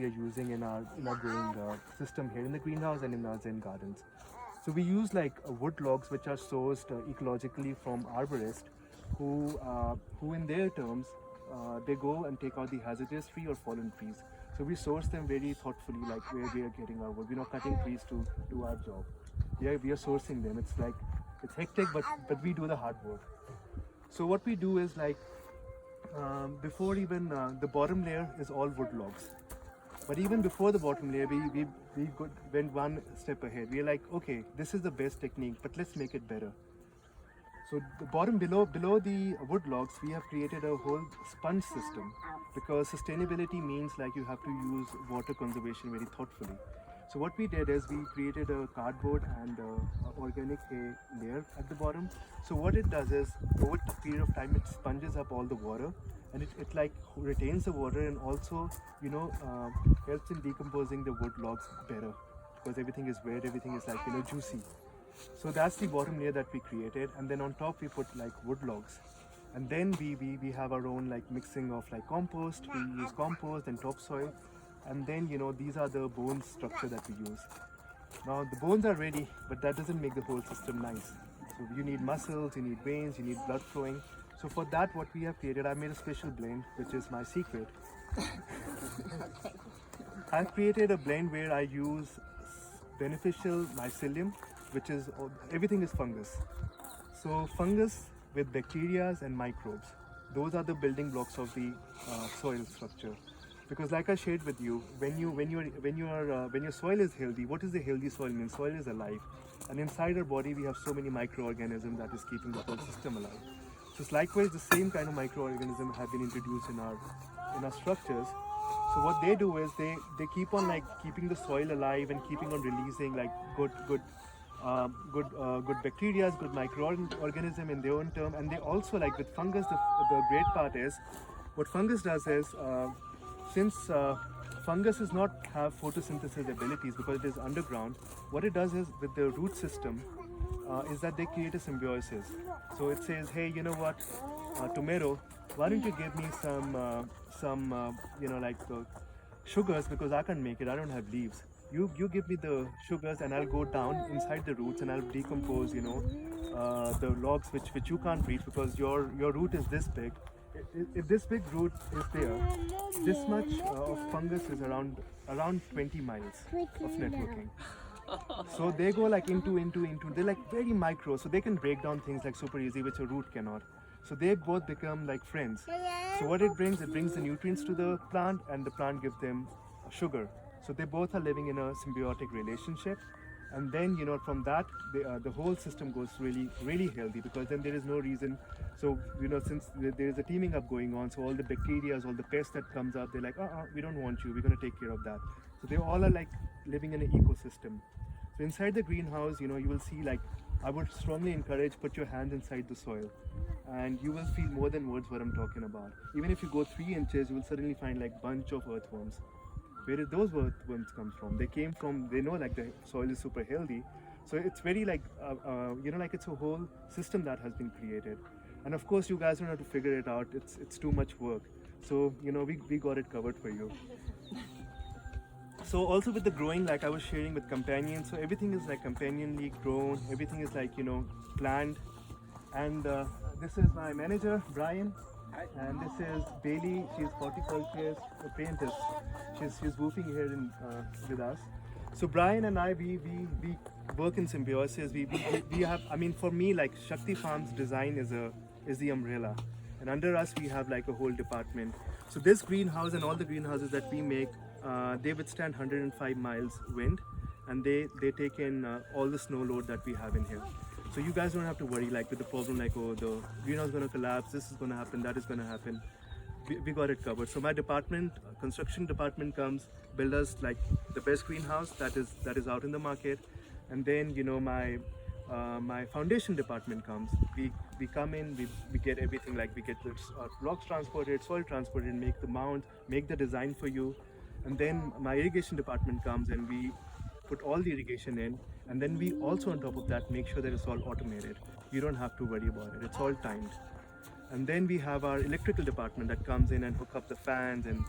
we are using in our growing system here in the greenhouse and in our Zen gardens. So we use like wood logs which are sourced ecologically from arborists, who in their terms they go and take out the hazardous tree or fallen trees. So we source them very thoughtfully, like where we are getting our wood. We're not cutting trees to do our job. We are sourcing them. It's like it's hectic, but we do the hard work. So what we do is like before even the bottom layer is all wood logs. But even before the bottom layer, went one step ahead. We are like, okay, this is the best technique, but let's make it better. So the bottom below the wood logs, we have created a whole sponge system, because sustainability means like you have to use water conservation very thoughtfully. So what we did is we created a cardboard and organic hay layer at the bottom. So what it does is over a period of time it sponges up all the water, and it like retains the water, and also helps in decomposing the wood logs better, because everything is wet, everything is like juicy. So that's the bottom layer that we created, and then on top we put like wood logs, and then we have our own like mixing of like compost. We use compost and topsoil, and then these are the bone structure that we use. Now the bones are ready, but that doesn't make the whole system nice. So you need muscles, you need veins, you need blood flowing. So for that, what we have created, I made a special blend, which is my secret. I've created a blend where I use beneficial mycelium, which is everything is fungus. So fungus with bacteria and microbes, those are the building blocks of the soil structure. Because like I shared with you, when your soil is healthy, what is the healthy soil mean? Soil is alive, and inside our body we have so many microorganisms that is keeping the whole system alive. So it's likewise the same kind of microorganisms have been introduced in our structures. So what they do is they keep on like keeping the soil alive and keeping on releasing like good bacteria, good microorganism in their own term. And they also, like with fungus, the great part is what fungus does is since fungus does not have photosynthesis abilities because it is underground, what it does is with the root system is that they create a symbiosis. So it says, hey, you know what, tomato, why don't you give me some like sugars, because I can't make it, I don't have leaves. You give me the sugars and I'll go down inside the roots and I'll decompose the logs which you can't reach, because your root is this big. If this big root is there, this much of fungus is around 20 miles of networking. So they go like into, they're like very micro, so they can break down things like super easy, which a root cannot. So they both become like friends. So what it brings the nutrients to the plant, and the plant gives them sugar. So they both are living in a symbiotic relationship. And then from that the whole system goes really healthy, because then there is no reason. So since there is a teaming up going on, so all the bacteria, all the pests that comes up, they're like, we don't want you, we're going to take care of that. So they all are like living in an ecosystem. So inside the greenhouse, you will see, like, I would strongly encourage, put your hand inside the soil, and you will feel more than words what I'm talking about. Even if you go 3 inches, you will suddenly find like bunch of earthworms. Where did those earthworms come from? They came from, they know like the soil is super healthy. So it's very like, like it's a whole system that has been created. And of course, you guys don't have to figure it out. It's too much work. So, we got it covered for you. So also with the growing, like I was sharing with companions, so everything is like companionly grown. Everything is like, planned. And this is my manager, Brian. And this is Bailey. She's horticulturist apprentice. She's woofing here with us. So Brian and I, we work in symbiosis. We have, I mean, for me, like Shakti Farm's design is the umbrella, and under us we have like a whole department. So this greenhouse and all the greenhouses that we make, they withstand 105 miles wind, and they take in all the snow load that we have in here. So you guys don't have to worry like with the problem like, oh, the greenhouse is going to collapse, this is going to happen, that is going to happen. We got it covered. So my department, construction department, comes, build us like the best greenhouse that is out in the market, and then my foundation department comes. We come in, we get everything, like we get the blocks transported, soil transported, make the mound, make the design for you, and then my irrigation department comes and we put all the irrigation in, and then we also on top of that make sure that it's all automated. You don't have to worry about it, it's all timed. And then we have our electrical department that comes in and hook up the fans and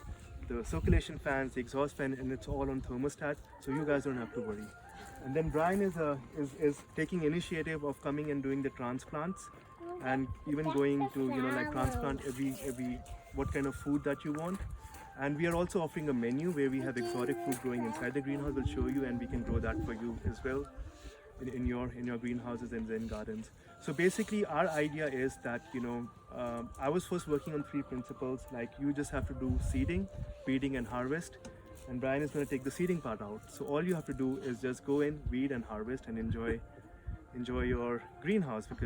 the circulation fans, the exhaust fan, and it's all on thermostat, so you guys don't have to worry. And then Brian is taking initiative of coming and doing the transplants, and even going to like transplant every what kind of food that you want. And we are also offering a menu where we have exotic food growing inside the greenhouse. We'll show you, and we can grow that for you as well in your greenhouses and Zen gardens. So basically, our idea is that I was first working on 3 principles. Like, you just have to do seeding, weeding, and harvest. And Brian is going to take the seeding part out. So all you have to do is just go in, weed, and harvest, and enjoy your greenhouse, because